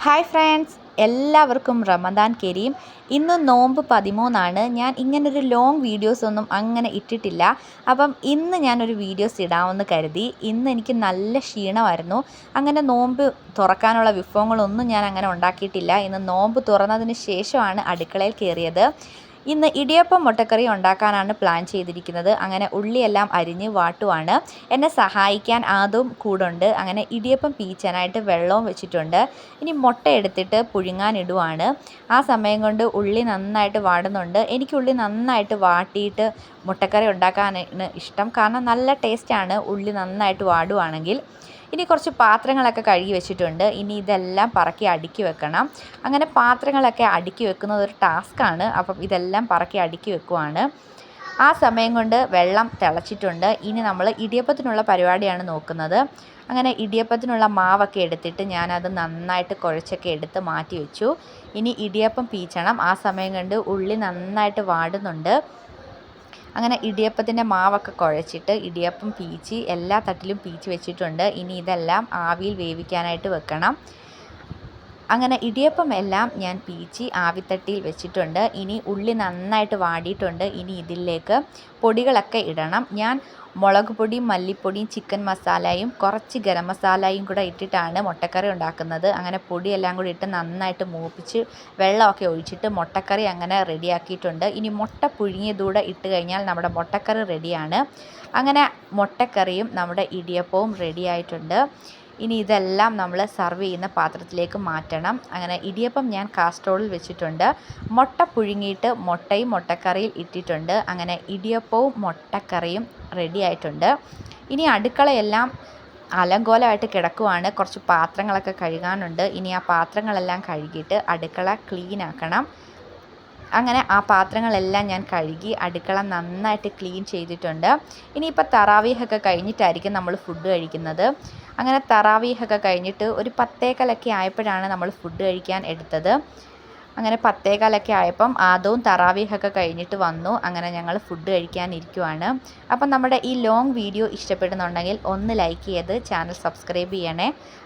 Hi friends, എല്ലാവർക്കും റമദാൻ കരീം. ഇന്ന് നോമ്പ് 13 ഞാൻ ഇങ്ങനൊരു ലോങ് വീഡിയോസൊന്നും അങ്ങനെ ഇട്ടിട്ടില്ല. അപ്പം ഇന്ന് ഞാനൊരു വീഡിയോസ് ഇടാമെന്ന് കരുതി. ഇന്ന് എനിക്ക് നല്ല ക്ഷീണമായിരുന്നു. അങ്ങനെ നോമ്പ് തുറക്കാനുള്ള വിഭവങ്ങളൊന്നും ഞാൻ അങ്ങനെ ഉണ്ടാക്കിയിട്ടില്ല. ഇന്ന് നോമ്പ് തുറന്നതിന് ശേഷമാണ് അടുക്കളയിൽ കയറിയത്. ഇന്ന് ഇടിയപ്പം മുട്ടക്കറി ഉണ്ടാക്കാനാണ് പ്ലാൻ ചെയ്തിരിക്കുന്നത്. അങ്ങനെ ഉള്ളിയെല്ലാം അരിഞ്ഞ് വാട്ടുവാണ്. എന്നെ സഹായിക്കാൻ അതും കൂടുണ്ട്. അങ്ങനെ ഇടിയപ്പം പീച്ചാനായിട്ട് വെള്ളവും വെച്ചിട്ടുണ്ട്. ഇനി മുട്ട എടുത്തിട്ട് പുഴുങ്ങാനിടുവാണ്. ആ സമയം കൊണ്ട് ഉള്ളി നന്നായിട്ട് വാടുന്നുണ്ട്. എനിക്ക് ഉള്ളി നന്നായിട്ട് വാട്ടിയിട്ട് മുട്ടക്കറി ഉണ്ടാക്കാനാണ് ഇഷ്ടം. കാരണം നല്ല ടേസ്റ്റാണ് ഉള്ളി നന്നായിട്ട് വാടുവാണെങ്കിൽ. ഇനി കുറച്ച് പാത്രങ്ങളൊക്കെ കഴുകി വെച്ചിട്ടുണ്ട്. ഇനി ഇതെല്ലാം പറക്കി അടുക്കി വെക്കണം. അങ്ങനെ പാത്രങ്ങളൊക്കെ അടുക്കി വെക്കുന്നത് ഒരു ടാസ്ക്കാണ്. അപ്പം ഇതെല്ലാം പറക്കി അടുക്കി വെക്കുവാണ്. ആ സമയം കൊണ്ട് വെള്ളം തിളച്ചിട്ടുണ്ട്. ഇനി നമ്മൾ ഇടിയപ്പത്തിനുള്ള പരിപാടിയാണ് നോക്കുന്നത്. അങ്ങനെ ഇടിയപ്പത്തിനുള്ള മാവൊക്കെ എടുത്തിട്ട് ഞാനത് നന്നായിട്ട് കുഴച്ചൊക്കെ എടുത്ത് മാറ്റി വെച്ചു. ഇനി ഇടിയപ്പം പീച്ചണം. ആ സമയം കൊണ്ട് ഉള്ളി നന്നായിട്ട് വാടുന്നുണ്ട്. അങ്ങനെ ഇടിയപ്പത്തിൻ്റെ മാവൊക്കെ കുഴച്ചിട്ട് ഇടിയപ്പം പീച്ചി എല്ലാ തട്ടിലും പീച്ച് വെച്ചിട്ടുണ്ട്. ഇനി ഇതെല്ലാം ആവിയിൽ വേവിക്കാനായിട്ട് വെക്കണം. അങ്ങനെ ഇടിയപ്പം എല്ലാം ഞാൻ പീച്ചി ആവിത്തട്ടിയിൽ വെച്ചിട്ടുണ്ട്. ഇനി ഉള്ളി നന്നായിട്ട് വാടിയിട്ടുണ്ട്. ഇനി ഇതിലേക്ക് പൊടികളൊക്കെ ഇടണം. ഞാൻ മുളക് പൊടിയും മല്ലിപ്പൊടിയും ചിക്കൻ മസാലയും കുറച്ച് ഗരം മസാലയും കൂടെ ഇട്ടിട്ടാണ് മുട്ടക്കറി ഉണ്ടാക്കുന്നത്. അങ്ങനെ പൊടിയെല്ലാം കൂടി ഇട്ട് നന്നായിട്ട് മൂപ്പിച്ച് വെള്ളമൊക്കെ ഒഴിച്ചിട്ട് മുട്ടക്കറി അങ്ങനെ റെഡിയാക്കിയിട്ടുണ്ട്. ഇനി മുട്ട പുഴുങ്ങിയതൂടെ ഇട്ട് കഴിഞ്ഞാൽ നമ്മുടെ മുട്ടക്കറി റെഡിയാണ്. അങ്ങനെ മുട്ടക്കറിയും നമ്മുടെ ഇടിയപ്പവും റെഡിയായിട്ടുണ്ട്. ഇനി ഇതെല്ലാം നമ്മൾ സർവ് ചെയ്യുന്ന പാത്രത്തിലേക്ക് മാറ്റണം. അങ്ങനെ ഇടിയപ്പം ഞാൻ കാസ്ട്രോളിൽ വെച്ചിട്ടുണ്ട്. മുട്ട പുഴുങ്ങിയിട്ട് മുട്ടയും മുട്ടക്കറിയിൽ ഇട്ടിട്ടുണ്ട്. അങ്ങനെ ഇടിയപ്പവും മുട്ടക്കറിയും റെഡി ആയിട്ടുണ്ട്. ഇനി അടുക്കളയെല്ലാം അലങ്കോലമായിട്ട് കിടക്കുവാണ്. കുറച്ച് പാത്രങ്ങളൊക്കെ കഴുകാനുണ്ട്. ഇനി ആ പാത്രങ്ങളെല്ലാം കഴുകിയിട്ട് അടുക്കള ക്ലീൻ ആക്കണം. അങ്ങനെ ആ പാത്രങ്ങളെല്ലാം ഞാൻ കഴുകി അടുക്കള നന്നായിട്ട് ക്ലീൻ ചെയ്തിട്ടുണ്ട്. ഇനിയിപ്പോൾ തറാവീഹൊക്കെ കഴിഞ്ഞിട്ടായിരിക്കും നമ്മൾ ഫുഡ് കഴിക്കുന്നത്. അങ്ങനെ തറാവീഹൊക്കെ കഴിഞ്ഞിട്ട് ഒരു 10:15 ആയപ്പോഴാണ് നമ്മൾ ഫുഡ് കഴിക്കാൻ എടുത്തത്. അങ്ങനെ 10:15 ആയപ്പം ആദവും തറാവീഹൊക്കെ കഴിഞ്ഞിട്ട് വന്നു. അങ്ങനെ ഞങ്ങൾ ഫുഡ് കഴിക്കാൻ ഇരിക്കുവാണ്. അപ്പം നമ്മുടെ ഈ ലോങ് വീഡിയോ ഇഷ്ടപ്പെടുന്നുണ്ടെങ്കിൽ ഒന്ന് ലൈക്ക് ചെയ്ത് ചാനൽ സബ്സ്ക്രൈബ് ചെയ്യണേ.